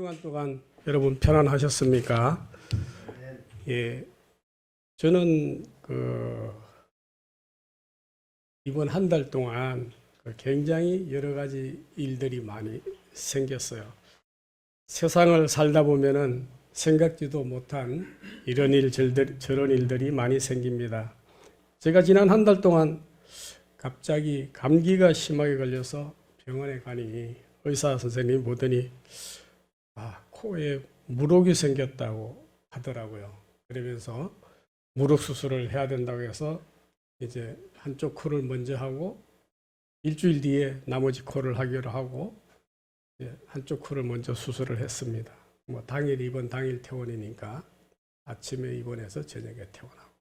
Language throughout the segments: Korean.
주간 동안 여러분 편안하셨습니까? 예, 저는 이번 한 달 동안 굉장히 여러 가지 일들이 많이 생겼어요. 세상을 살다 보면은 생각지도 못한 이런 일, 저런 일들이 많이 생깁니다. 제가 지난 한 달 동안 갑자기 감기가 심하게 걸려서 병원에 가니 의사 선생님이 보더니 코에 물혹이 생겼다고 하더라고요. 그러면서 물혹 수술을 해야 된다고 해서 이제 한쪽 코를 먼저 하고 일주일 뒤에 나머지 코를 하기로 하고 한쪽 코를 먼저 수술을 했습니다. 당일 입원 당일 퇴원이니까 아침에 입원해서 저녁에 퇴원하고.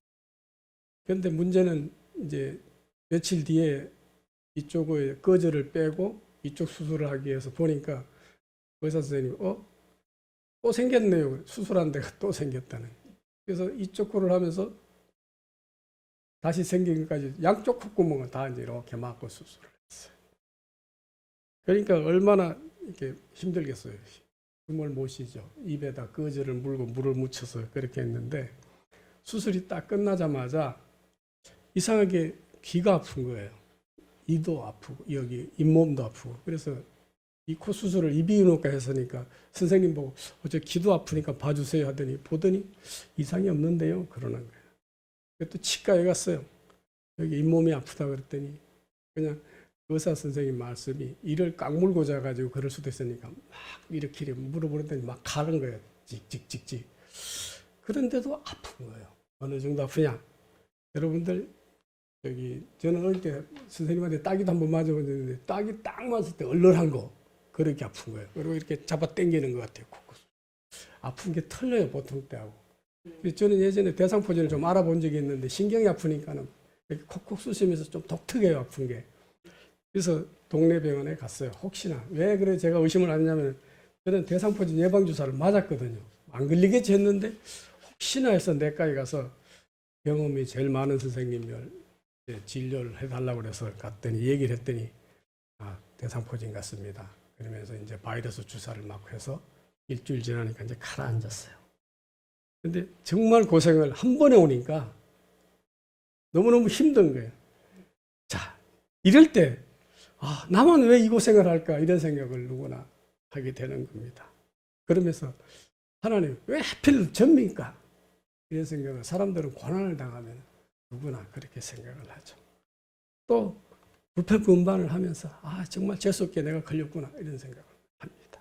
그런데 문제는 이제 며칠 뒤에 이쪽의 거즈를 빼고 이쪽 수술을 하기 위해서 보니까 의사 선생님이 또 생겼네요. 수술한 데가 또 생겼다는. 그래서 이쪽 코를 하면서 다시 생긴 것까지 양쪽 콧구멍을 다 이제 이렇게 막고 수술을 했어요. 그러니까 얼마나 이렇게 힘들겠어요. 숨을 못 쉬죠. 입에다 거즈를 물고 물을 묻혀서 그렇게 했는데 수술이 딱 끝나자마자 이상하게 귀가 아픈 거예요. 이도 아프고 여기 잇몸도 아프고. 그래서 이 코 수술을 이비인후과 했으니까 선생님 보고 저 귀도 아프니까 봐주세요 하더니 보더니 이상이 없는데요 그러는 거예요. 또 치과에 갔어요. 여기 잇몸이 아프다 그랬더니 그냥 의사 선생님 말씀이 이를 깍물고 자가지고 그럴 수도 있으니까 막 이렇게 물어보더니 막 가는 거예요. 찍찍찍찍. 그런데도 아픈 거예요. 어느 정도 아프냐? 여러분들 저는 어릴 때 선생님한테 따기도 한번 맞아봤는데 따기 딱 맞을 때 얼얼한 거 그렇게 아픈 거예요. 그리고 이렇게 잡아 당기는 것 같아요. 아픈 게 틀려요 보통 때하고. 저는 예전에 대상포진을 좀 알아본 적이 있는데 신경이 아프니까는 이렇게 콕콕 쑤시면서 좀 독특해요 아픈 게. 그래서 동네 병원에 갔어요. 혹시나 왜 그래 제가 의심을 하냐면 저는 대상포진 예방주사를 맞았거든요. 안 걸리겠지 했는데 혹시나 해서 내과에 가서 경험이 제일 많은 선생님을 진료를 해달라고 그래서 갔더니 얘기를 했더니 대상포진 같습니다. 그러면서 이제 바이러스 주사를 맞고 해서 일주일 지나니까 이제 가라앉았어요. 근데 정말 고생을 한 번에 오니까 너무너무 힘든 거예요. 자, 이럴 때 나만 왜 이 고생을 할까 이런 생각을 누구나 하게 되는 겁니다. 그러면서 하나님 왜 하필 접니까? 이런 생각을 사람들은 고난을 당하면 누구나 그렇게 생각을 하죠. 또 불평분반을 하면서 정말 재수없게 내가 걸렸구나 이런 생각을 합니다.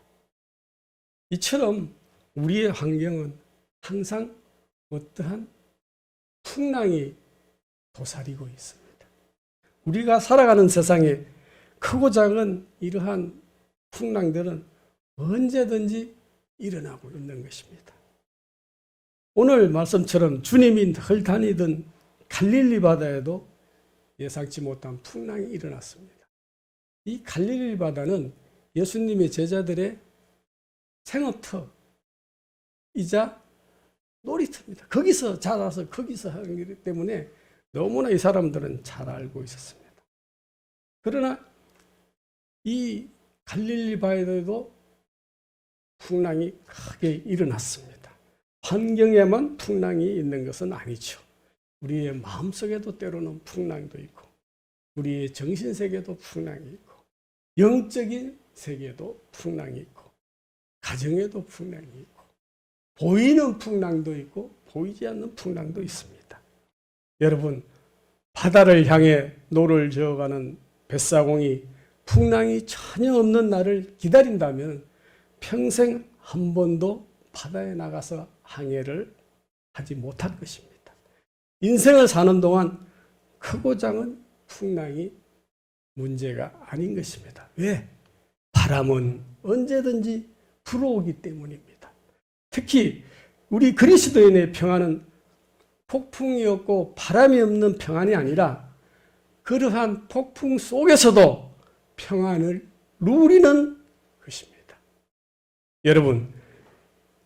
이처럼 우리의 환경은 항상 어떠한 풍랑이 도사리고 있습니다. 우리가 살아가는 세상에 크고 작은 이러한 풍랑들은 언제든지 일어나고 있는 것입니다. 오늘 말씀처럼 주님이 늘 다니던 갈릴리 바다에도 예상치 못한 풍랑이 일어났습니다. 이 갈릴리 바다는 예수님의 제자들의 생업터이자 놀이터입니다. 거기서 자라서 거기서 하는 거기 때문에 너무나 이 사람들은 잘 알고 있었습니다. 그러나 이 갈릴리 바다에도 풍랑이 크게 일어났습니다. 환경에만 풍랑이 있는 것은 아니죠. 우리의 마음속에도 때로는 풍랑도 있고 우리의 정신세계도 풍랑이 있고 영적인 세계도 풍랑이 있고 가정에도 풍랑이 있고 보이는 풍랑도 있고 보이지 않는 풍랑도 있습니다. 여러분 바다를 향해 노를 저어가는 뱃사공이 풍랑이 전혀 없는 날을 기다린다면 평생 한 번도 바다에 나가서 항해를 하지 못할 것입니다. 인생을 사는 동안 크고 작은 풍랑이 문제가 아닌 것입니다. 왜? 바람은 언제든지 불어오기 때문입니다. 특히 우리 그리스도인의 평안은 폭풍이 없고 바람이 없는 평안이 아니라 그러한 폭풍 속에서도 평안을 누리는 것입니다.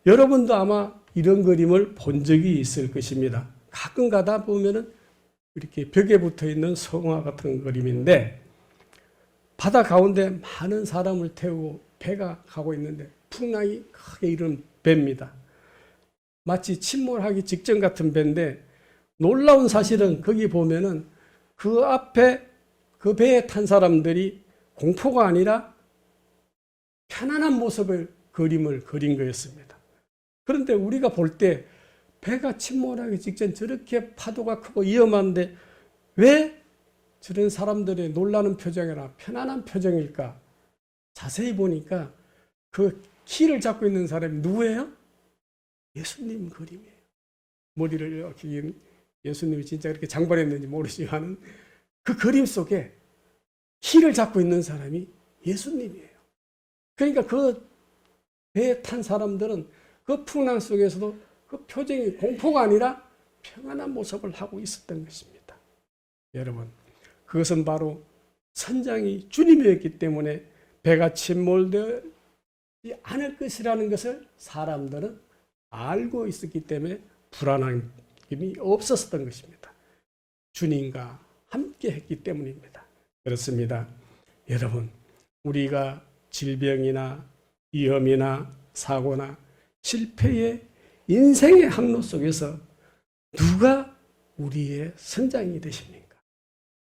여러분도 아마 이런 그림을 본 적이 있을 것입니다. 가끔 가다 보면은 이렇게 벽에 붙어 있는 성화 같은 그림인데 바다 가운데 많은 사람을 태우고 배가 가고 있는데 풍랑이 크게 일어난 배입니다. 마치 침몰하기 직전 같은 배인데 놀라운 사실은 거기 보면은 그 앞에 그 배에 탄 사람들이 공포가 아니라 편안한 모습을 그림을 그린 거였습니다. 그런데 우리가 볼 때 배가 침몰하기 직전 저렇게 파도가 크고 위험한데 왜 저런 사람들의 놀라는 표정이나 편안한 표정일까? 자세히 보니까 그 키를 잡고 있는 사람이 누구예요? 예수님 그림이에요. 머리를 이렇게 긴 예수님이 진짜 그렇게 장발했는지 모르지만 그 그림 속에 키를 잡고 있는 사람이 예수님이에요. 그러니까 그 배에 탄 사람들은 그 풍랑 속에서도 그 표정이 공포가 아니라 평안한 모습을 하고 있었던 것입니다. 여러분, 그것은 바로 선장이 주님이었기 때문에 배가 침몰되지 않을 것이라는 것을 사람들은 알고 있었기 때문에 불안함이 없었던 것입니다. 주님과 함께 했기 때문입니다. 그렇습니다. 여러분, 우리가 질병이나 위험이나 사고나 실패의 인생의 항로 속에서 누가 우리의 선장이 되십니까?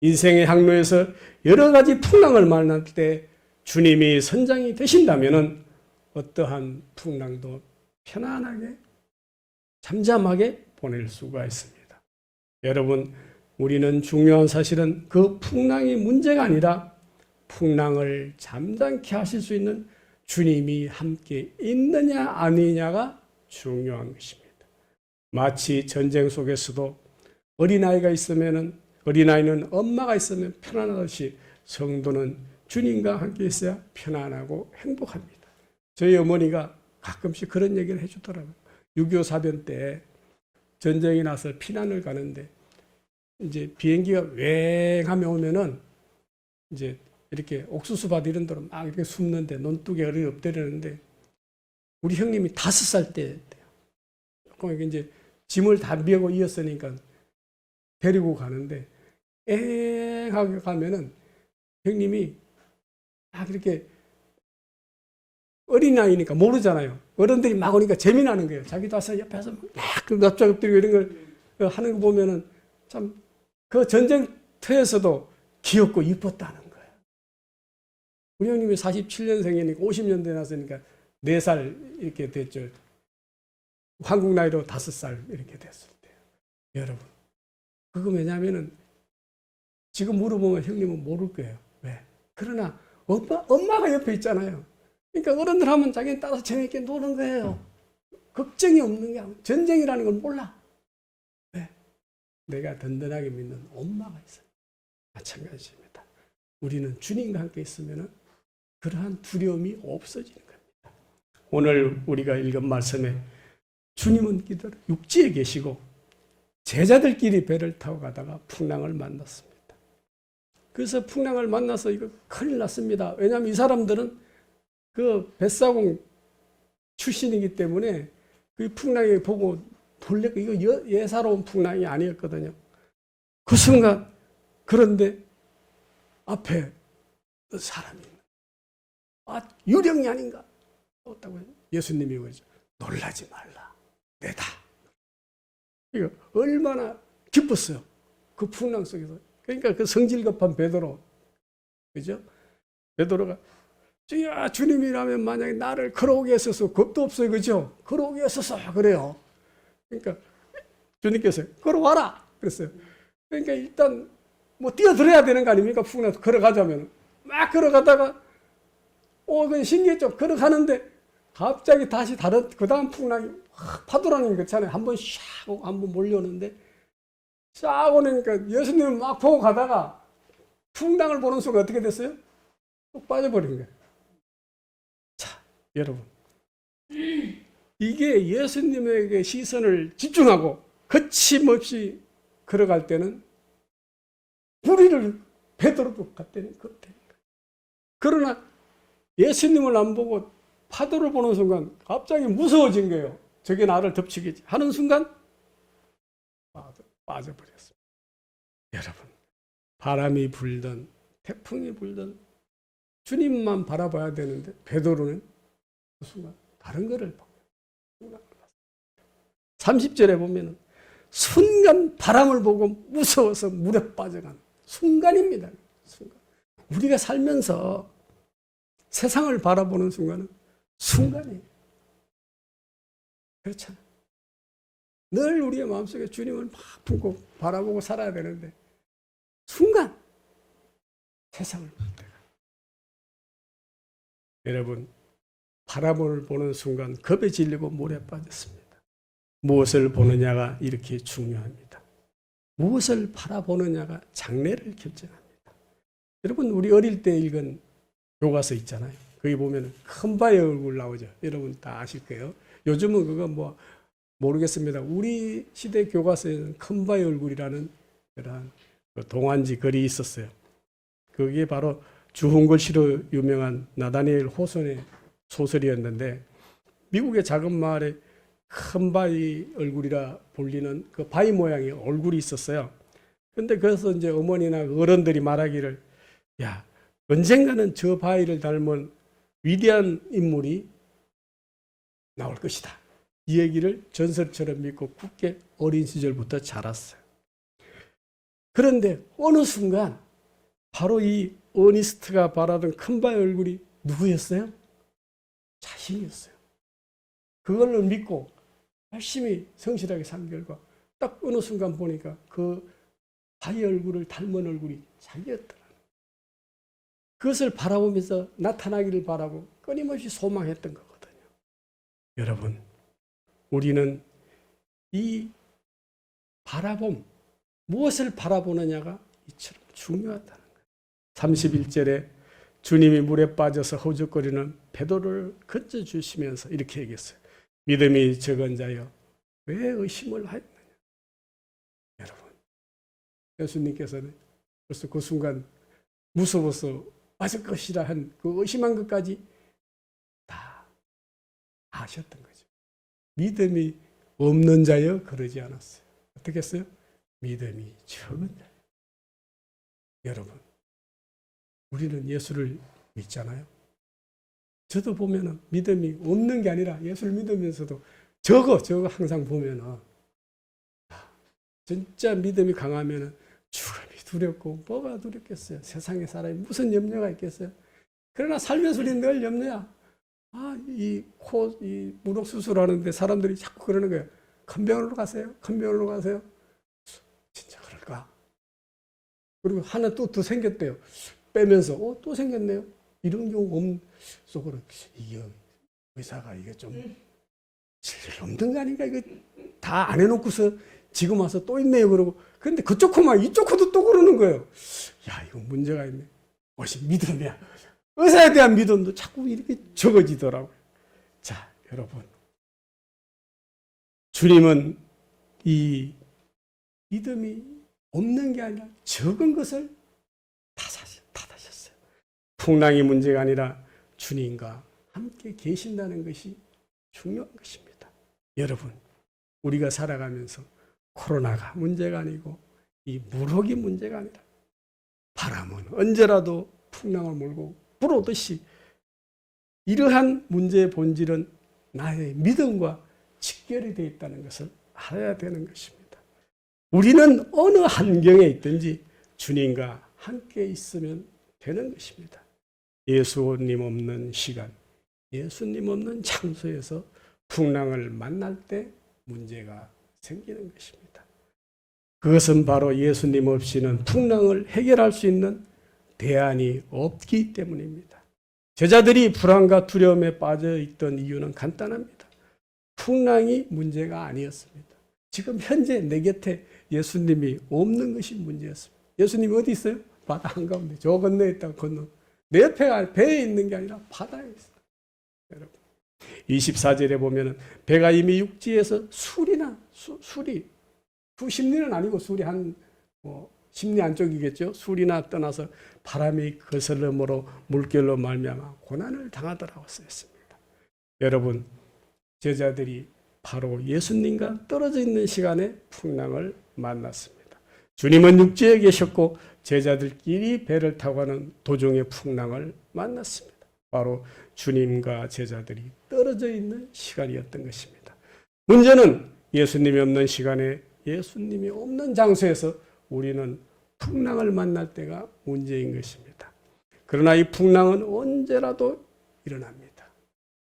인생의 항로에서 여러 가지 풍랑을 만날 때 주님이 선장이 되신다면 어떠한 풍랑도 편안하게 잠잠하게 보낼 수가 있습니다. 여러분, 우리는 중요한 사실은 그 풍랑이 문제가 아니라 풍랑을 잠잠케 하실 수 있는 주님이 함께 있느냐 아니냐가 중요한 것입니다. 마치 전쟁 속에서도 어린아이가 있으면 어린아이는 엄마가 있으면 편안하듯이 성도는 주님과 함께 있어야 편안하고 행복합니다. 저희 어머니가 가끔씩 그런 얘기를 해주더라고요. 6.25 사변 때 전쟁이 나서 피난을 가는데 이제 비행기가 웽하며 오면은 이제 이렇게 옥수수밭 이런 데로 막 이렇게 숨는데 논둑에 어른이 엎드리는데 우리 형님이 5살 때 조금 이제 짐을 다 메고 이었으니까 데리고 가는데 엥하게 가면은 형님이 막 이렇게 어린아이니까 모르잖아요. 어른들이 막 오니까 재미나는 거예요. 자기도 와서 옆에서 막 납작 엎드리고 이런 걸 하는 거 보면은 참 그 전쟁터에서도 귀엽고 이뻤다는 거예요. 우리 형님이 47년생이니까 50년대에 났으니까 4살 이렇게 됐죠. 한국 나이로 5살 이렇게 됐을 때요. 여러분, 그거 왜냐면은 지금 물어보면 형님은 모를 거예요. 왜? 그러나 엄마가 옆에 있잖아요. 그러니까 어른들 하면 자기는 따라서 재미있게 노는 거예요. 걱정이 없는 게 아니고 전쟁이라는 걸 몰라. 왜? 내가 든든하게 믿는 엄마가 있어요. 마찬가지입니다. 우리는 주님과 함께 있으면 그러한 두려움이 없어지는 겁니다. 오늘 우리가 읽은 말씀에 주님은 육지에 계시고 제자들끼리 배를 타고 가다가 풍랑을 만났습니다. 그래서 풍랑을 만나서 이거 큰일 났습니다. 왜냐하면 이 사람들은 그 뱃사공 출신이기 때문에 그 풍랑이 보고 놀래고 이거 예사로운 풍랑이 아니었거든요. 그 순간 그런데 앞에 사람이 유령이 아닌가? 어떻다고요? 예수님이 그러죠. 놀라지 말라. 내다. 이거 얼마나 기뻤어요. 그 풍랑 속에서. 그러니까 그 성질급한 베드로, 그죠? 베드로가 주야 주님이라면 만약에 나를 걸어오게 했어서 겁도 없어요, 그죠? 걸어오게 했어서 그래요. 그러니까 주님께서 걸어와라 그랬어요. 그러니까 일단 뭐 뛰어들어야 되는 거 아닙니까? 풍랑 걸어가자면 막 걸어가다가 그건 신기했죠. 걸어가는데 갑자기 다시 다른 그 다음 풍랑이 파도라는 게 그렇잖아요. 한번 샥 오고 한번 몰려오는데 싹 오니까 예수님을 막 보고 가다가 풍랑을 보는 순간 어떻게 됐어요? 쏙 빠져버린 거예요. 자, 여러분, 이게 예수님에게 시선을 집중하고 거침없이 걸어갈 때는 우리를 베드로도 갔다는 것 같아요. 그러나 예수님을 안 보고 파도를 보는 순간 갑자기 무서워진 거예요. 저게 나를 덮치겠지 하는 순간 빠져버렸습니다. 여러분, 바람이 불든 태풍이 불든 주님만 바라봐야 되는데 베드로는 그 순간 다른 거를 보고 30절에 보면 순간 바람을 보고 무서워서 물에 빠져간 순간입니다. 순간. 우리가 살면서 세상을 바라보는 순간은 순간이에요. 그렇잖아요. 늘 우리의 마음속에 주님을 막 품고 바라보고 살아야 되는데 순간 세상을 볼 때가 여러분 바람을 보는 순간 겁에 질리고 물에 빠졌습니다. 무엇을 보느냐가 이렇게 중요합니다. 무엇을 바라보느냐가 장래를 결정합니다. 여러분 우리 어릴 때 읽은 교과서 있잖아요. 거기 보면 큰 바의 얼굴 나오죠. 여러분 다 아실 거예요. 요즘은 그거 뭐 모르겠습니다. 우리 시대 교과서에는 큰 바의 얼굴이라는 그러한 동안지 글이 있었어요. 그게 바로 주홍글씨로 유명한 나다니엘 호손의 소설이었는데 미국의 작은 마을에 큰 바위 얼굴이라 불리는 그 바위 모양의 얼굴이 있었어요. 그런데 그래서 이제 어머니나 어른들이 말하기를 야 언젠가는 저 바위를 닮은 위대한 인물이 나올 것이다. 이 얘기를 전설처럼 믿고 굳게 어린 시절부터 자랐어요. 그런데 어느 순간 바로 이 어니스트가 바라던 큰 바위 얼굴이 누구였어요? 자신이었어요. 그걸로 믿고 열심히 성실하게 산 결과 딱 어느 순간 보니까 그 바위 얼굴을 닮은 얼굴이 자기였더라. 그것을 바라보면서 나타나기를 바라고 끊임없이 소망했던 거거든요. 여러분, 우리는 이 바라봄, 무엇을 바라보느냐가 이처럼 중요하다는 거예요. 31절에 주님이 물에 빠져서 허우적거리는 베드로를 건져주시면서 이렇게 얘기했어요. 믿음이 적은 자여 왜 의심을 하였느냐. 여러분, 예수님께서는 벌써 그 순간 무서워서 맞을 것이라 한 그 의심한 것까지 다 아셨던 거죠. 믿음이 없는 자여 그러지 않았어요. 어떻게 했어요? 믿음이 적은 자여. 여러분, 우리는 예수를 믿잖아요. 저도 보면은 믿음이 없는 게 아니라 예수를 믿으면서도 저거 항상 보면은 진짜 믿음이 강하면은 죽음이 두렵고 뭐가 두렵겠어요. 세상에 사람이 무슨 염려가 있겠어요. 그러나 살면서 우리는 늘 염려야. 이 무릎 수술하는데 사람들이 자꾸 그러는 거예요. 큰 병원으로 가세요. 큰 병원으로 가세요. 진짜 그럴까? 그리고 하나 또 더 생겼대요. 빼면서 또 생겼네요. 이런 경우 속으로 이게 의사가 이게 좀 질질 없는 거 아닌가? 이거 다 안 해놓고서 지금 와서 또 있네요. 그러고 그런데 그쪽 코만 이쪽 코도 또 그러는 거예요. 야, 이거 문제가 있네. 무엇이 믿음이야. 의사에 대한 믿음도 자꾸 이렇게 적어지더라고요. 자, 여러분, 주님은 이 믿음이 없는 게 아니라 적은 것을 탓하셨어요. 풍랑이 문제가 아니라 주님과 함께 계신다는 것이 중요한 것입니다. 여러분, 우리가 살아가면서 코로나가 문제가 아니고 이 무럭이 문제가 아니라 바람은 언제라도 풍랑을 몰고 불어오듯이 이러한 문제의 본질은 나의 믿음과 직결이 되어 있다는 것을 알아야 되는 것입니다. 우리는 어느 환경에 있든지 주님과 함께 있으면 되는 것입니다. 예수님 없는 시간, 예수님 없는 장소에서 풍랑을 만날 때 문제가 생기는 것입니다. 그것은 바로 예수님 없이는 풍랑을 해결할 수 있는 대안이 없기 때문입니다. 제자들이 불안과 두려움에 빠져 있던 이유는 간단합니다. 풍랑이 문제가 아니었습니다. 지금 현재 내 곁에 예수님이 없는 것이 문제였습니다. 예수님이 어디 있어요? 바다 한가운데 저 건너에 있다가 건너. 내 옆에 배에 있는 게 아니라 바다에 있어요. 여러분, 24절에 보면 배가 이미 육지에서 술이 수십리는 아니고 술이 한 10리 안쪽이겠죠. 술이나 떠나서 바람이 거슬럼으로 물결로 말미암아 고난을 당하더라고 쓰였습니다. 여러분, 제자들이 바로 예수님과 떨어져 있는 시간에 풍랑을 만났습니다. 주님은 육지에 계셨고 제자들끼리 배를 타고 가는 도중에 풍랑을 만났습니다. 바로 주님과 제자들이 떨어져 있는 시간이었던 것입니다. 문제는 예수님이 없는 시간에 예수님이 없는 장소에서 우리는 풍랑을 만날 때가 문제인 것입니다. 그러나 이 풍랑은 언제라도 일어납니다.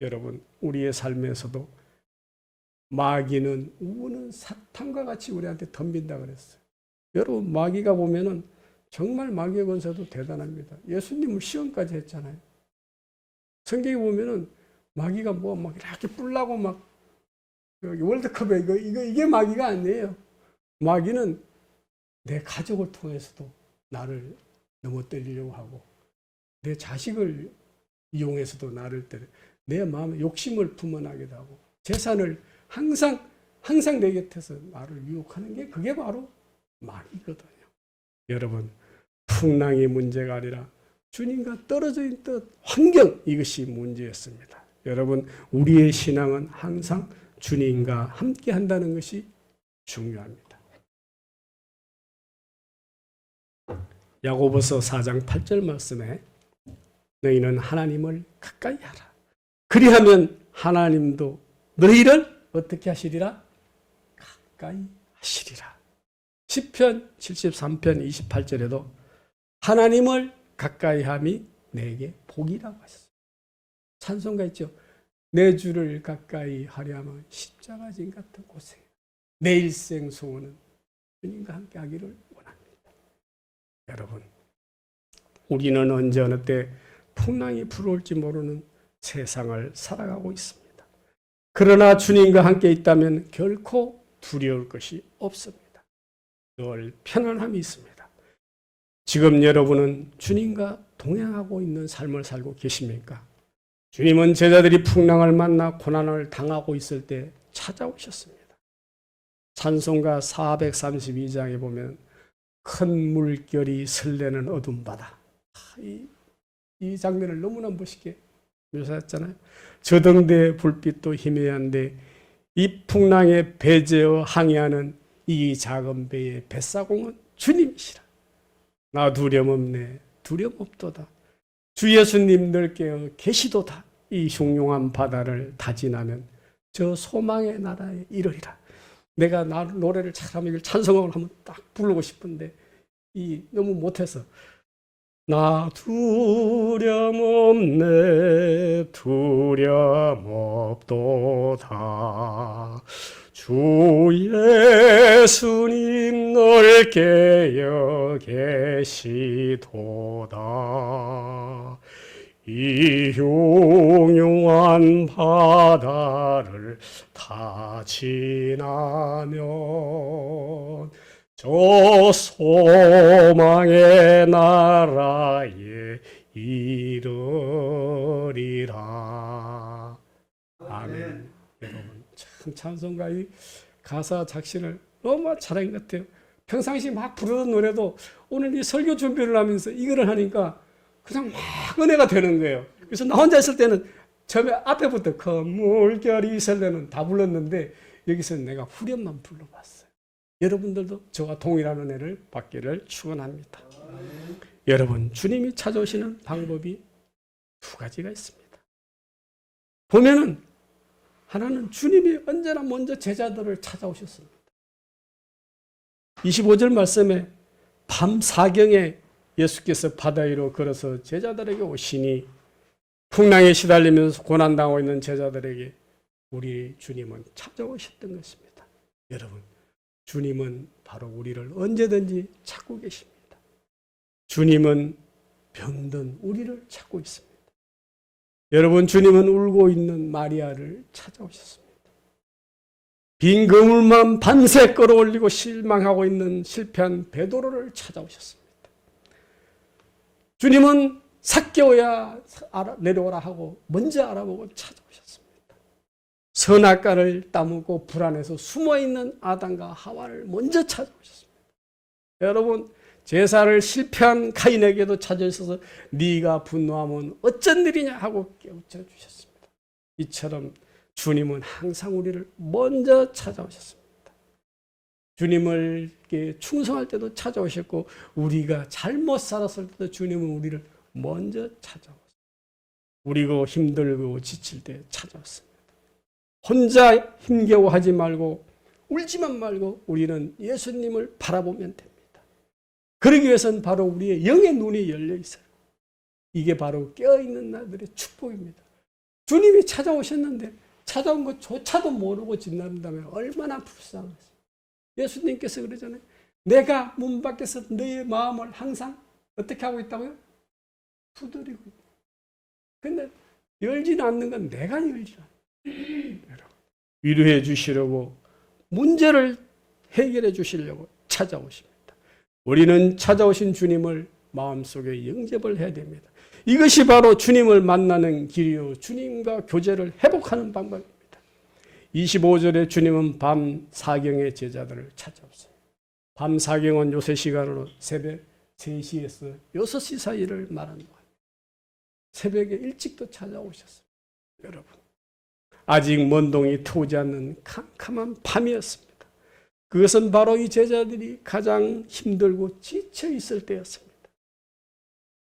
여러분, 우리의 삶에서도 마귀는 우는 사탄과 같이 우리한테 덤빈다 그랬어요. 여러분, 마귀가 보면은 정말 마귀의 권세도 대단합니다. 예수님은 시험까지 했잖아요. 성경에 보면은 마귀가 뭐 막 이렇게 뿔나고 막 월드컵에 이게 마귀가 아니에요. 마귀는 내 가족을 통해서도 나를 넘어뜨리려고 하고, 내 자식을 이용해서도 나를 때려, 내 마음에 욕심을 품어나기도 하고, 재산을 항상 내 곁에서 나를 유혹하는 게 그게 바로 마귀거든요. 여러분, 풍랑이 문제가 아니라 주님과 떨어져 있던 환경, 이것이 문제였습니다. 여러분, 우리의 신앙은 항상 주님과 함께 한다는 것이 중요합니다. 야고보서 4장 8절 말씀에 너희는 하나님을 가까이 하라. 그리하면 하나님도 너희를 어떻게 하시리라? 가까이 하시리라. 시편 73편 28절에도 하나님을 가까이 함이 내게 복이라고 하셨어요. 찬송가 있죠. 내 주를 가까이 하려면 십자가 진 같은 고생. 내 일생 소원은 주님과 함께 하기를 원합니다. 여러분, 우리는 언제 어느 때 풍랑이 불어올지 모르는 세상을 살아가고 있습니다. 그러나 주님과 함께 있다면 결코 두려울 것이 없습니다. 늘 편안함이 있습니다. 지금 여러분은 주님과 동행하고 있는 삶을 살고 계십니까? 주님은 제자들이 풍랑을 만나 고난을 당하고 있을 때 찾아오셨습니다. 찬송가 432장에 보면 큰 물결이 설레는 어둠 바다. 이 장면을 너무나 멋있게 묘사했잖아요. 저등대 불빛도 희미한데 이 풍랑에 배제어 항해하는 이 작은 배의 뱃사공은 주님이시라. 나 두려움 없네. 두려움 없도다. 주 예수님 늘 깨어 계시도다. 이 흉흉한 바다를 다 지나면 저 소망의 나라에 이르리라. 내가 노래를 잘하면 찬송을 한번 딱 부르고 싶은데 너무 못해서 나 두려움 없네. 두려움 없도다. 주 예수님 널 깨어 계시도다. 이 흉흉한 바다를 다 지나면 저 소망의 나라에 이르리라. 아멘. 여러분, 참 찬송가의 가사 작신을 너무 잘한 것 같아요. 평상시 막 부르던 노래도 오늘 이 설교 준비를 하면서 이거를 하니까 그냥 막 은혜가 되는 거예요. 그래서 나 혼자 있을 때는 처음에 앞에부터 큰 물결이 설레는 다 불렀는데 여기서 내가 후렴만 불러봤어요. 여러분들도 저와 동일한 은혜를 받기를 축원합니다. 여러분, 주님이 찾아오시는 방법이 두 가지가 있습니다. 보면은 하나는 주님이 언제나 먼저 제자들을 찾아오셨습니다. 25절 말씀에 밤 사경에 예수께서 바다 위로 걸어서 제자들에게 오시니 풍랑에 시달리면서 고난당하고 있는 제자들에게 우리 주님은 찾아오셨던 것입니다. 여러분, 주님은 바로 우리를 언제든지 찾고 계십니다. 주님은 병든 우리를 찾고 있습니다. 여러분, 주님은 울고 있는 마리아를 찾아오셨습니다. 빈 그물만 밤새 끌어올리고 실망하고 있는 실패한 베드로를 찾아오셨습니다. 주님은 삭개오야 내려오라 하고 먼저 알아보고 찾아오셨습니다. 선악과를 따먹고 불안해서 숨어있는 아담과 하와를 먼저 찾아오셨습니다. 여러분, 제사를 실패한 가인에게도 찾아오셔서 네가 분노하면 어쩐 일이냐 하고 깨우쳐 주셨습니다. 이처럼 주님은 항상 우리를 먼저 찾아오셨습니다. 주님을 충성할 때도 찾아오셨고 우리가 잘못 살았을 때도 주님은 우리를 먼저 찾아오셨습니다. 우리가 힘들고 지칠 때 찾아왔습니다. 혼자 힘겨워하지 말고 울지만 말고 우리는 예수님을 바라보면 됩니다. 그러기 위해서는 바로 우리의 영의 눈이 열려 있어요. 이게 바로 깨어있는 나들의 축복입니다. 주님이 찾아오셨는데 찾아온 것조차도 모르고 지나간다면 얼마나 불쌍하세요. 예수님께서 그러잖아요. 내가 문 밖에서 너의 마음을 항상 어떻게 하고 있다고요? 두드리고 있다. 근데 열지는 않는 건 내가 열지 않아요. 위로해 주시려고 문제를 해결해 주시려고 찾아오십니다. 우리는 찾아오신 주님을 마음속에 영접을 해야 됩니다. 이것이 바로 주님을 만나는 길이요 주님과 교제를 회복하는 방법입니다. 25절에 주님은 밤 사경의 제자들을 찾아왔어요. 밤 사경은 요새 시간으로 새벽 3시에서 6시 사이를 말하는 거예요. 새벽에 일찍도 찾아오셨어요. 여러분, 아직 먼 동이 트오지 않는 캄캄한 밤이었습니다. 그것은 바로 이 제자들이 가장 힘들고 지쳐 있을 때였습니다.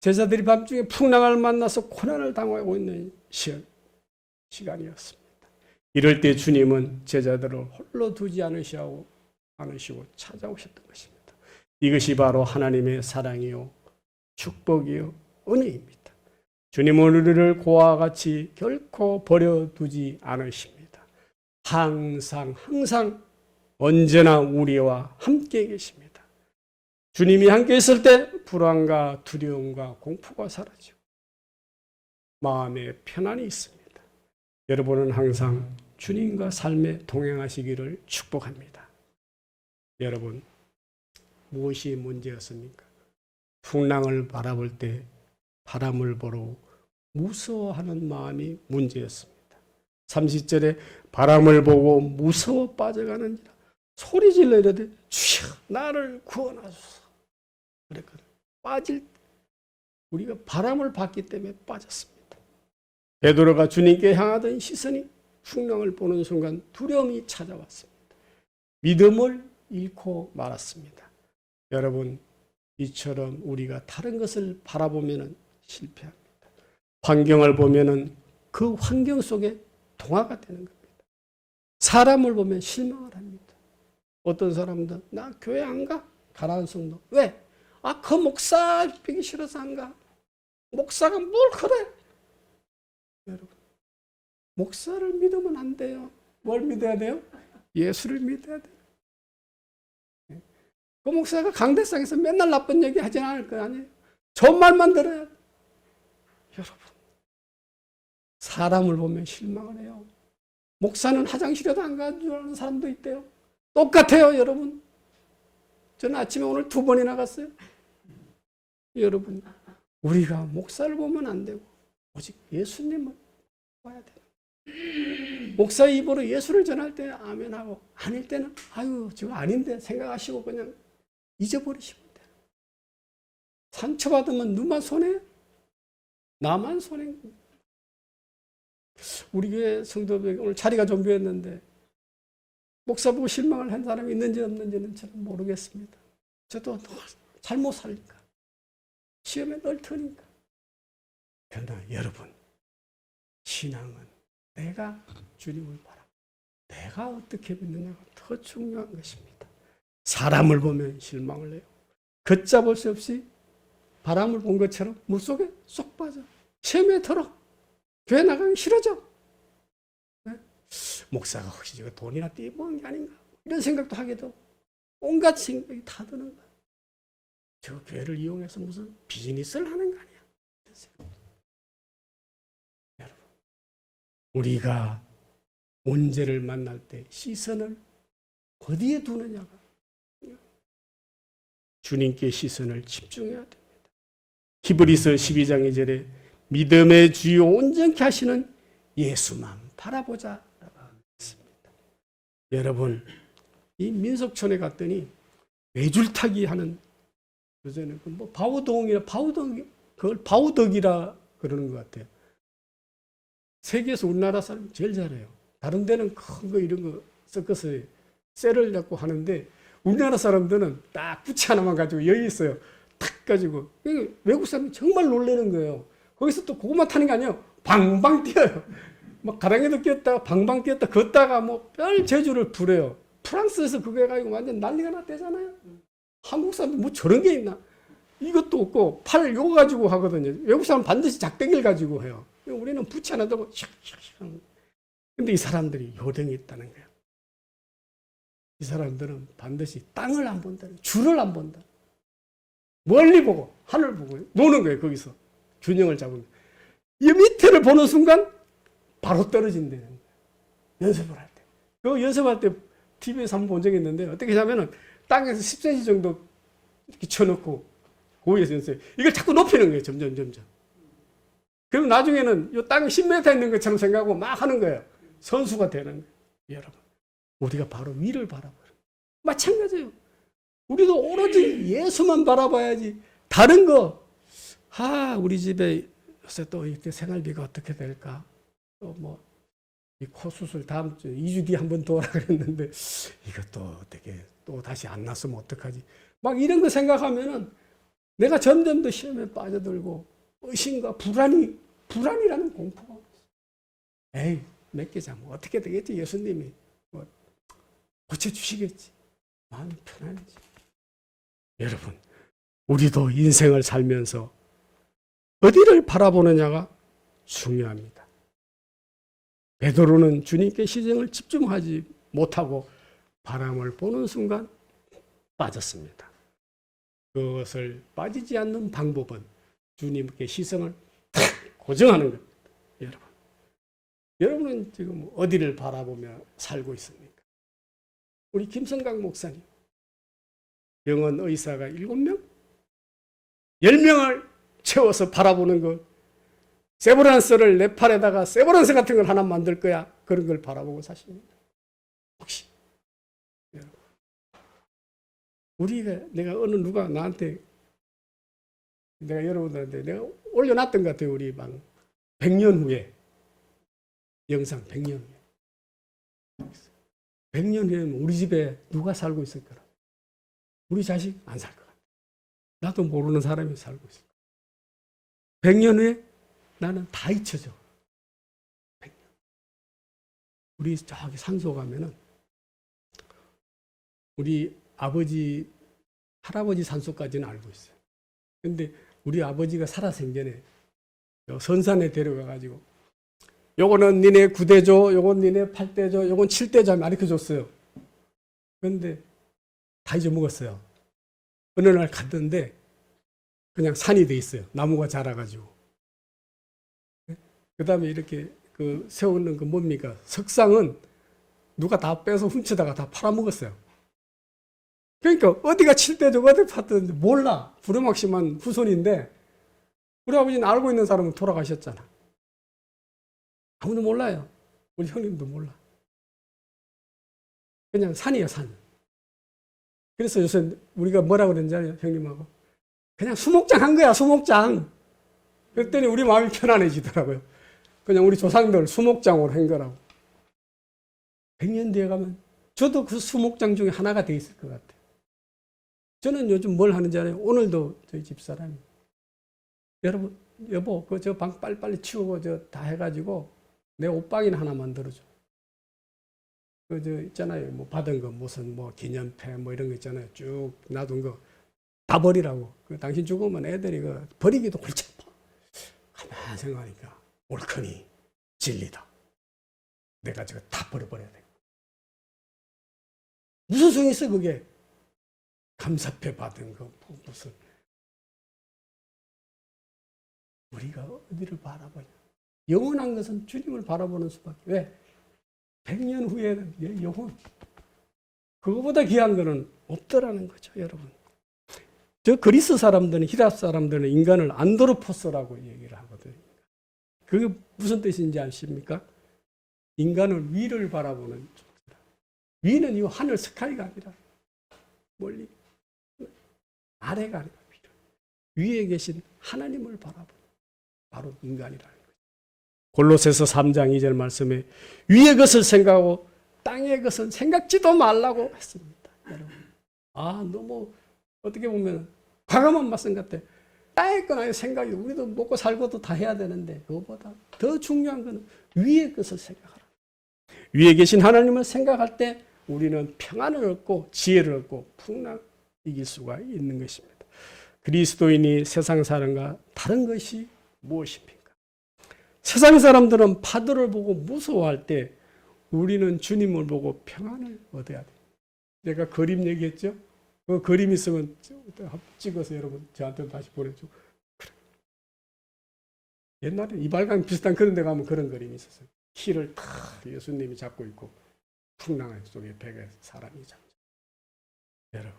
제자들이 밤중에 풍랑을 만나서 고난을 당하고 있는 시간이었습니다. 이럴 때 주님은 제자들을 홀로 두지 않으시고 찾아오셨던 것입니다. 이것이 바로 하나님의 사랑이요 축복이요 은혜입니다. 주님은 우리를 고와 같이 결코 버려두지 않으십니다. 항상 언제나 우리와 함께 계십니다. 주님이 함께 있을 때 불안과 두려움과 공포가 사라지고 마음에 편안이 있습니다. 여러분은 항상 주님과 삶에 동행하시기를 축복합니다. 여러분, 무엇이 문제였습니까? 풍랑을 바라볼 때 바람을 보러 무서워하는 마음이 문제였습니다. 30절에 바람을 보고 무서워 빠져가는지라 소리질러 이르되 주여 나를 구원하소서. 그랬거든. 우리가 바람을 봤기 때문에 빠졌습니다. 베드로가 주님께 향하던 시선이 풍랑을 보는 순간 두려움이 찾아왔습니다. 믿음을 잃고 말았습니다. 여러분, 이처럼 우리가 다른 것을 바라보면 실패합니다. 환경을 보면 그 환경 속에 동화가 되는 겁니다. 사람을 보면 실망을 합니다. 어떤 사람들 나 교회 안 가? 가라는 성도. 왜? 그 목사 뵙기 싫어서 안 가. 목사가 뭘 그래? 여러분, 목사를 믿으면 안 돼요. 뭘 믿어야 돼요? 예수를 믿어야 돼요. 그 목사가 강대상에서 맨날 나쁜 얘기 하지 않을 거 아니에요. 좋은 말만 들어야 돼요. 여러분, 사람을 보면 실망을 해요. 목사는 화장실에도 안 가는 사람도 있대요. 똑같아요, 여러분. 저는 아침에 오늘 2번이나 갔어요. 여러분, 우리가 목사를 보면 안 되고 오직 예수님을 봐야 돼요. 목사 입으로 예수를 전할 때 아멘하고 아닐 때는 아유 저거 아닌데 생각하시고 그냥 잊어버리시면 돼요. 상처받으면 누만 손해요? 나만 손해요. 우리 교회 성도들 오늘 자리가 좀 비었는데 목사 보고 실망을 한 사람이 있는지 없는지는 저는 모르겠습니다. 저도 잘못 살니까 시험에 널 터니까. 그러나 여러분, 신앙은 내가 주님을 바라고 내가 어떻게 믿느냐가 더 중요한 것입니다. 사람을 보면 실망을 해요. 걷잡을 수 없이 바람을 본 것처럼 물속에 쏙 빠져 시험에 들어 교회 나가기 싫어져. 네? 목사가 혹시 저거 돈이나 떼먹은 게 아닌가 이런 생각도 하게 되고 온갖 생각이 다 드는 거야. 저 교회를 이용해서 무슨 비즈니스를 하는 거 아니야. 여러분, 우리가 문제를 만날 때 시선을 어디에 두느냐가 주님께 시선을 집중해야 됩니다. 히브리서 12장 2절에 믿음의 주요 온전케 하시는 예수만 바라보자 라고 했습니다. 여러분, 이 민속촌에 갔더니 외줄타기 하는 요새는 뭐 그걸 바우덕이라 그러는 것 같아요. 세계에서 우리나라 사람 제일 잘해요. 다른 데는 큰 거 이런 거 섞어서 쇠를 잡고 하는데 우리나라 사람들은 딱 부채 하나만 가지고 여유 있어요. 탁 가지고 외국 사람이 정말 놀라는 거예요. 거기서 또 그것만 타는 게 아니에요. 방방 뛰어요. 막 가랑이도 끼었다가 방방 뛰었다 걷다가 뭐 별 재주를 부려요. 프랑스에서 그거 해가지고 완전 난리가 났대잖아요. 한국 사람들 뭐 저런 게 있나? 이것도 없고 팔 요거 가지고 하거든요. 외국 사람은 반드시 작대기를 가지고 해요. 우리는 부치 하나 들고 샥샥샥. 근데 이 사람들이 요령이 있다는 거예요. 이 사람들은 반드시 땅을 안 본다. 줄을 안 본다. 멀리 보고 하늘 보고 노는 거예요. 거기서 균형을 잡으면. 이 밑에를 보는 순간 바로 떨어진다는 거예요. 연습을 할 때. 그 연습할 때 TV에서 한번 본 적이 있는데 어떻게 하냐면은 땅에서 10cm 정도 이렇게 쳐놓고 고위에서 연습해요. 이걸 자꾸 높이는 거예요. 점점. 그럼 나중에는 이 땅이 10m 있는 것처럼 생각하고 막 하는 거예요. 선수가 되는 거예요. 여러분. 우리가 바로 위를 바라봐요. 마찬가지예요. 우리도 오로지 예수만 바라봐야지. 다른 거, 우리 집에 요새 또 이렇게 생활비가 어떻게 될까? 또 뭐, 이 코 수술 다음 주, 2주 뒤에 한 번 더 오라 그랬는데, 이것도 어떻게 또 다시 안 났으면 어떡하지? 막 이런 거 생각하면은 내가 점점 더 시험에 빠져들고, 의심과 불안이라는 공포가 에이, 맡기자. 뭐 어떻게 되겠지? 예수님이 뭐 고쳐주시겠지. 마음이 편안해지. 여러분, 우리도 인생을 살면서 어디를 바라보느냐가 중요합니다. 베드로는 주님께 시정을 집중하지 못하고 바람을 보는 순간 빠졌습니다. 그것을 빠지지 않는 방법은 주님께 시선을 고정하는 겁니다. 여러분. 여러분은 지금 어디를 바라보며 살고 있습니까? 우리 김성강 목사님. 병원 의사가 7명? 10명을 채워서 바라보는 것. 세브란스를 내 팔에다가 세브란스 같은 걸 하나 만들 거야. 그런 걸 바라보고 사십니다. 혹시 여러분. 내가 어느 누가 나한테 내가 여러분들한테 내가 올려놨던 것 같아요. 우리 방 100년 후에 영상 100년 후에 100년 후에는 우리 집에 누가 살고 있을 거라. 우리 자식 안 살 것 같아. 나도 모르는 사람이 살고 있을 거야. 100년 후에 나는 다 잊혀져. 100년. 우리 저기 산소 가면은 우리 아버지, 할아버지 산소까지는 알고 있어요. 근데 우리 아버지가 살아생전에 선산에 데려가가지고 요거는 니네 9대조, 요건 니네 8대조, 요건 7대조 가르쳐줬어요. 그런데 다 잊어먹었어요. 어느 날 갔는데 그냥 산이 돼 있어요. 나무가 자라가지고. 그 다음에 이렇게 그 세우는 그 뭡니까? 석상은 누가 다 빼서 훔치다가 다 팔아먹었어요. 그러니까 어디가 7대조, 어디 팔았는지 몰라. 부르막심한 후손인데 우리 아버지는 알고 있는 사람은 돌아가셨잖아. 아무도 몰라요. 우리 형님도 몰라. 그냥 산이에요, 산. 그래서 요새 우리가 뭐라 그러는지 알아요, 형님하고? 그냥 수목장 한 거야, 수목장. 그랬더니 우리 마음이 편안해지더라고요. 그냥 우리 조상들 수목장으로 한 거라고. 100년 뒤에 가면 저도 그 수목장 중에 하나가 돼 있을 것 같아요. 저는 요즘 뭘 하는지 알아요? 오늘도 저희 집사람이 여러분, 여보, 그 저 방 빨리빨리 치우고 저 다 해가지고 내 옷방이나 하나 만들어줘. 그 저 있잖아요. 뭐 받은 거 무슨 뭐 기념패 뭐 이런 거 있잖아요. 쭉 놔둔 거 다 버리라고. 그 당신 죽으면 애들이 그 버리기도 골치 아파. 가만히 생각하니까 옳거니 진리다. 내가 저거 다 버려버려야 돼. 무슨 소용이 있어 그게? 감사패 받은 거 무슨. 우리가 어디를 바라보냐. 영원한 것은 주님을 바라보는 수밖에. 왜? 100년 후에는 영원. 그거보다 귀한 거는 없더라는 거죠, 여러분. 저 그리스 사람들은, 히랍 사람들은 인간을 안드로포스라고 얘기를 하거든요. 그게 무슨 뜻인지 아십니까? 인간은 위를 바라보는 존재다. 위는 이 하늘 스카이가 아니라 멀리 아래가 아니라 위에 계신 하나님을 바라보는 바로 인간이라는 거죠. 골로새서 3장 2절 말씀에 위의 것을 생각하고 땅의 것은 생각지도 말라고 했습니다. 여러분. 너무 어떻게 보면 과감한 말씀 같아. 땅의 건 아니고 생각이, 우리도 먹고 살고도 다 해야 되는데 그것보다 더 중요한 건 위의 것을 생각하라. 위에 계신 하나님을 생각할 때 우리는 평안을 얻고 지혜를 얻고 풍랑 이길 수가 있는 것입니다. 그리스도인이 세상 사람과 다른 것이 무엇입니까? 세상 사람들은 파도를 보고 무서워할 때 우리는 주님을 보고 평안을 얻어야 돼요. 내가 그림 얘기했죠? 그 그림 있으면 찍어서 여러분 저한테 다시 보내줘. 그래. 옛날에 이발관 비슷한 그런 데 가면 그런 그림이 있었어요. 키를 다 예수님이 잡고 있고 풍랑한 속에 벽에 사람이 잡죠. 여러분,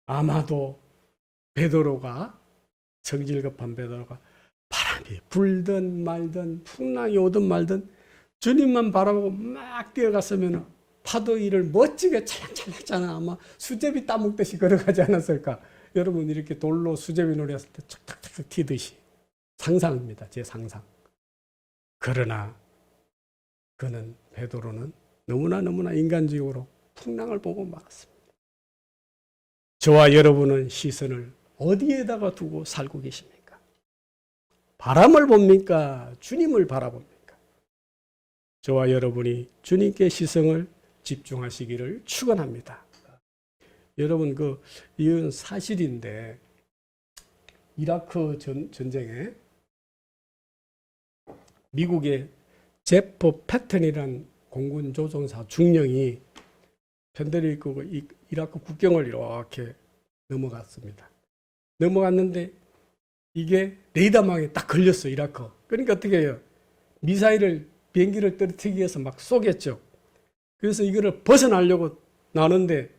아마도 베드로가, 성질급한 베드로가 바람이 불든 말든 풍랑이 오든 말든 주님만 바라보고 막 뛰어갔으면 파도 위를 멋지게 찰랑찰랑 했잖아. 아마 수제비 따먹듯이 걸어가지 않았을까. 여러분, 이렇게 돌로 수제비 놀이했을 때 척척척 튀듯이. 상상입니다. 제 상상. 그러나 그는, 베드로는 너무나 인간적으로 풍랑을 보고 말았습니다. 저와 여러분은 시선을 어디에다가 두고 살고 계십니까? 바람을 봅니까? 주님을 바라봅니까? 저와 여러분이 주님께 시선을 집중하시기를 축원합니다. 여러분, 이건 사실인데 이라크 전쟁에 미국의 제프 패턴이라는 공군 조종사 중령이 편대를 이끌고 이라크 국경을 이렇게 넘어갔습니다. 넘어갔는데 이게 레이더망에 딱 걸렸어, 이라크. 그러니까 어떻게 해요? 비행기를 떨어뜨리기 위해서 막 쏘겠죠. 그래서 이거를 벗어나려고 나는데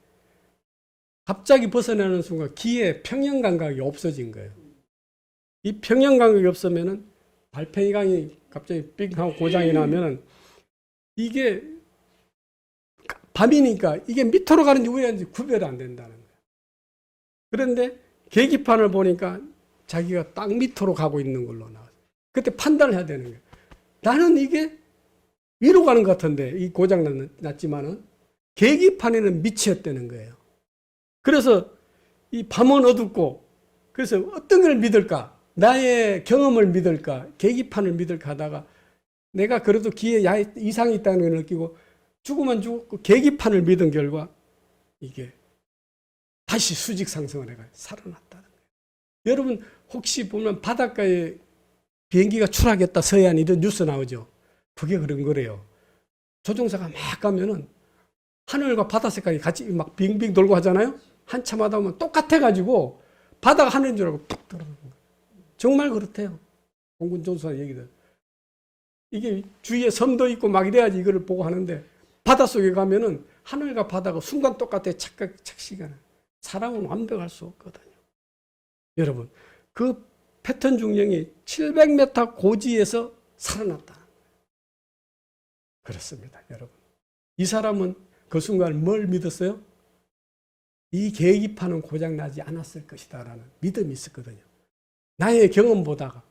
갑자기 벗어나는 순간 기에 평형 감각이 없어진 거예요. 이 평형 감각이 없으면은 달팽이강이 갑자기 삑 하고 고장이 나면은 이게 밤이니까 이게 밑으로 가는지 위에 가는지 구별이 안 된다는 거예요. 그런데 계기판을 보니까 자기가 딱 밑으로 가고 있는 걸로 나왔어요. 그때 판단을 해야 되는 거예요. 나는 이게 위로 가는 것 같은데, 이 고장 났지만은 계기판에는 밑이었다는 거예요. 그래서 이 밤은 어둡고, 그래서 어떤 걸 믿을까? 나의 경험을 믿을까? 계기판을 믿을까 하다가 내가 그래도 기에 이상이 있다는 걸 느끼고 죽으면 죽고 계기판을 믿은 결과 이게 다시 수직 상승을 해가 살아났다는 거예요. 여러분, 혹시 보면 바닷가에 비행기가 추락했다, 서해안 이런 뉴스 나오죠? 그게 그런 거래요. 조종사가 막 가면은 하늘과 바다 색깔이 같이 막 빙빙 돌고 하잖아요? 한참 하다 보면 똑같아가지고 바다가 하늘인 줄 알고 푹 들어가는 거예요. 정말 그렇대요. 공군 조종사 얘기들. 이게 주위에 섬도 있고 막 이래야지 이거를 보고 하는데 바닷속에 가면은 하늘과 바다가 순간 똑같아. 착시가. 사람은 완벽할 수 없거든요. 여러분, 그 패턴 중령이 700m 고지에서 살아났다. 그렇습니다, 여러분. 이 사람은 그 순간 뭘 믿었어요? 이 계기판은 고장나지 않았을 것이다 라는 믿음이 있었거든요. 나의 경험보다가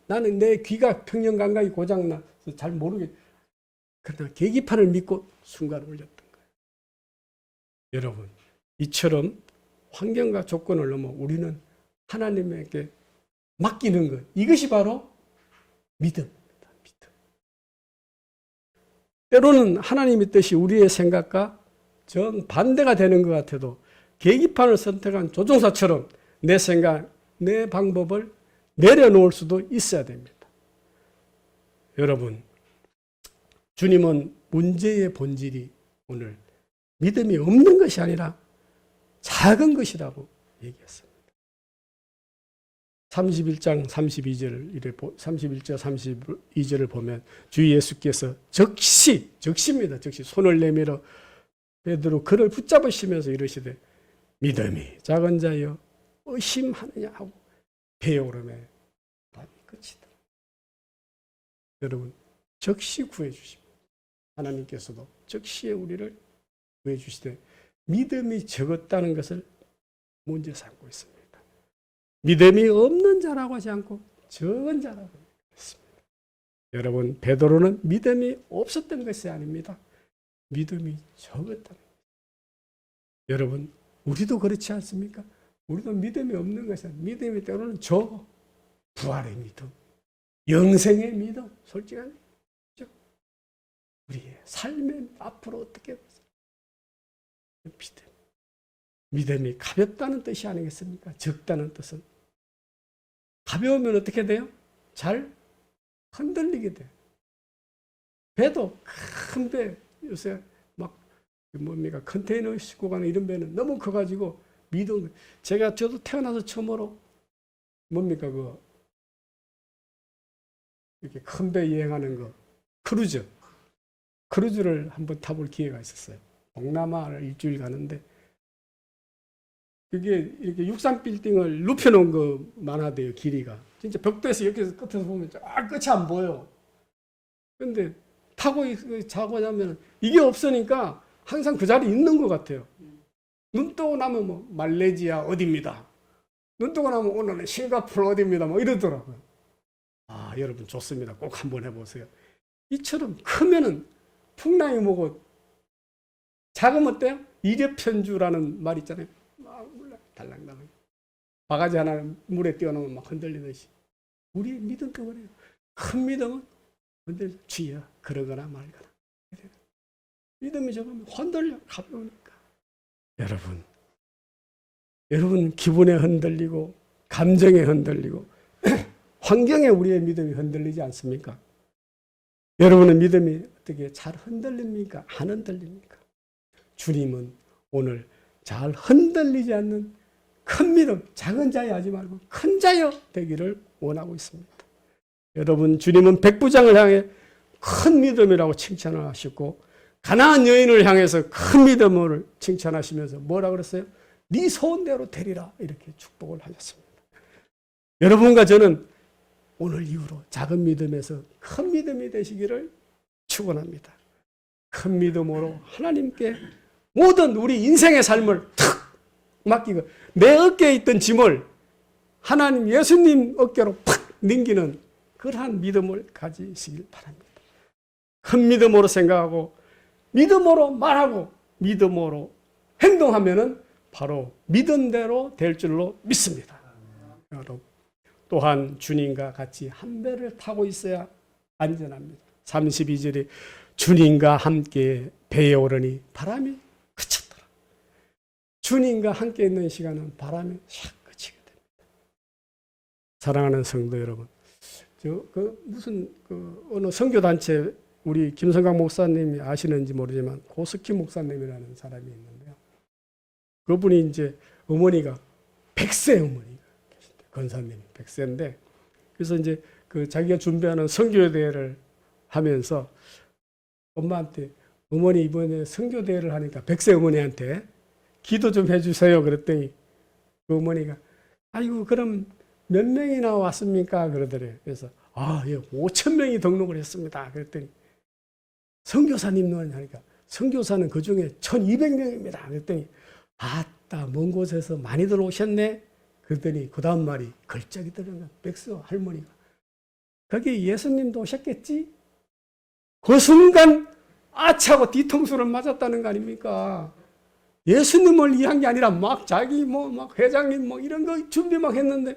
나는 내 귀가 평형 감각이 고장나서 잘 모르겠. 그러나 계기판을 믿고 순간 올렸던 거예요. 여러분, 이처럼 환경과 조건을 넘어 우리는 하나님에게 맡기는 것, 이것이 바로 믿음입니다. 믿음. 때로는 하나님의 뜻이 우리의 생각과 정반대가 되는 것 같아도 계기판을 선택한 조종사처럼 내 생각, 내 방법을 내려놓을 수도 있어야 됩니다. 여러분, 주님은 문제의 본질이 오늘 믿음이 없는 것이 아니라 작은 것이라고 얘기했습니다. 31장 31절 32절을 보면 주 예수께서 적시입니다. 적시 손을 내밀어 베드로 그를 붙잡으시면서 이러시되 믿음이 작은 자여 의심하느냐 하고 배에 오르매 밤이 끝이다. 여러분, 적시 구해 주십니다. 하나님께서도 적시에 우리를 구해 주시되 믿음이 적었다는 것을 문제 삼고 있습니다. 믿음이 없는 자라고 하지 않고 적은 자라고 했습니다. 여러분, 베드로는 믿음이 없었던 것이 아닙니다. 믿음이 적었다는 거예요. 여러분, 우리도 그렇지 않습니까? 우리도 믿음이 없는 것이야. 믿음이 때로는 부활의 믿음, 영생의 믿음, 솔직한 우리의 삶의 앞으로 어떻게 믿음이 가볍다는 뜻이 아니겠습니까? 적다는 뜻은. 가벼우면 어떻게 돼요? 잘 흔들리게 돼요. 배도 큰 배, 요새 막 뭡니까 컨테이너 싣고 가는 이런 배는 너무 커가지고 믿음. 저도 태어나서 처음으로 뭡니까 이렇게 큰 배 여행하는 거 크루즈를 한번 타볼 기회가 있었어요. 동남아를 일주일 가는데 그게 이렇게 63빌딩을 눕혀놓은 거만 하대요. 길이가 진짜 벽도에서 여기서 끝에서 보면 끝이 안 보여. 근데 타고 자고 자면 이게 없으니까 항상 그 자리에 있는 것 같아요. 눈 뜨고 나면 뭐 말레이시아 어디입니다. 눈 뜨고 나면 오늘은 싱가포르 어디입니다. 뭐 이러더라고요. 여러분 좋습니다. 꼭 한번 해보세요. 이처럼 크면은 풍랑이 뭐고 작으면 어때요? 이력편주라는 말 있잖아요. 막 달랑달랑 바가지 하나 물에 띄워놓으면 막 흔들리듯이 우리의 믿음도 그래요. 큰 믿음은 주여 그러거나 말거나 믿음이 적으면 흔들려 가벼우니까. 여러분 기분에 흔들리고 감정에 흔들리고 환경에 우리의 믿음이 흔들리지 않습니까? 여러분의 믿음이 어떻게 잘 흔들립니까? 안 흔들립니까? 주님은 오늘 잘 흔들리지 않는 큰 믿음, 작은 자여 하지 말고 큰 자여 되기를 원하고 있습니다. 여러분 주님은 백부장을 향해 큰 믿음이라고 칭찬을 하셨고 가나안 여인을 향해서 큰 믿음을 칭찬하시면서 뭐라 그랬어요? 네 소원대로 되리라 이렇게 축복을 하셨습니다. 여러분과 저는 오늘 이후로 작은 믿음에서 큰 믿음이 되시기를 축원합니다. 큰 믿음으로 하나님께 모든 우리 인생의 삶을 탁 맡기고 내 어깨에 있던 짐을 하나님 예수님 어깨로 팍 넘기는 그러한 믿음을 가지시길 바랍니다. 큰 믿음으로 생각하고 믿음으로 말하고 믿음으로 행동하면은 바로 믿음대로 될 줄로 믿습니다. 여러분 또한 주님과 같이 한 배를 타고 있어야 안전합니다. 32절에 주님과 함께 배에 오르니 바람이 그쳤더라. 주님과 함께 있는 시간은 바람이 샥 그치게 됩니다. 사랑하는 성도 여러분, 어느 선교단체 우리 김성강 목사님이 아시는지 모르지만 고스키 목사님이라는 사람이 있는데요. 그분이 이제 어머니가 100세 어머니가 계신데 권사님이 100세인데 그래서 이제 자기가 준비하는 선교대회를 하면서 엄마한테 어머니 이번에 선교대회를 하니까 100세 어머니한테 기도 좀 해주세요 그랬더니 그 어머니가 아이고 그럼 몇 명이나 왔습니까 그러더래요. 그래서 예, 5,000명이 등록을 했습니다 그랬더니 선교사님은 하니까 선교사는 그 중에 1,200명입니다 그랬더니 아따 먼 곳에서 많이들 오셨네 그랬더니 그 다음 말이 걸작이 들은 거야. 백서 할머니가 거기 예수님도 오셨겠지? 그 순간 아차고 뒤통수를 맞았다는 거 아닙니까? 예수님을 위한 게 아니라 막 자기 막 회장님 이런 거 준비 막 했는데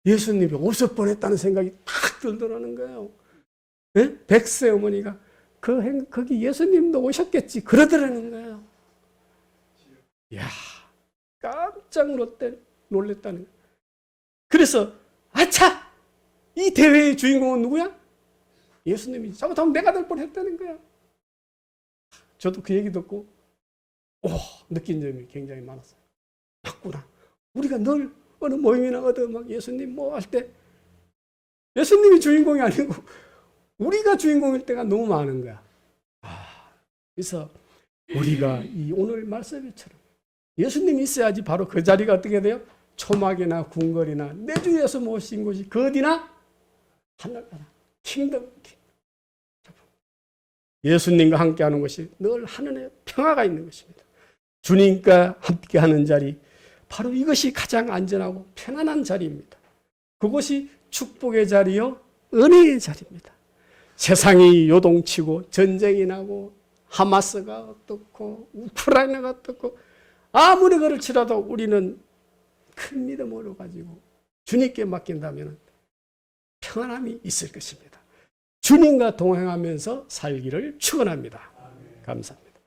예수님이 없을 뻔했다는 생각이 탁 들더라는 거예요. 네? 100세 어머니가 거기 예수님도 오셨겠지 그러더라는 거예요. 이야 깜짝 놀랬다는 거예요. 그래서 아차 이 대회의 주인공은 누구야? 예수님이 잘못하면 내가 될 뻔했다는 거야. 저도 그 얘기 듣고 느낀 점이 굉장히 많았어요. 맞구나. 우리가 늘 어느 모임이나 막 예수님 할 때 예수님이 주인공이 아니고 우리가 주인공일 때가 너무 많은 거야. 그래서 우리가 이 오늘 말씀처럼 예수님이 있어야지 바로 그 자리가 어떻게 돼요? 초막이나 궁궐이나 내 주 예수 모신 곳이 그 어디나 하늘나라 킹덤. 예수님과 함께하는 것이 늘 하늘에 평화가 있는 것입니다. 주님과 함께하는 자리 바로 이것이 가장 안전하고 편안한 자리입니다. 그것이 축복의 자리요 은혜의 자리입니다. 세상이 요동치고 전쟁이 나고 하마스가 어떻고 우크라이나가 어떻고 아무리 그럴지라도 우리는 큰 믿음으로 가지고 주님께 맡긴다면 평안함이 있을 것입니다. 주님과 동행하면서 살기를 축원합니다. 감사합니다.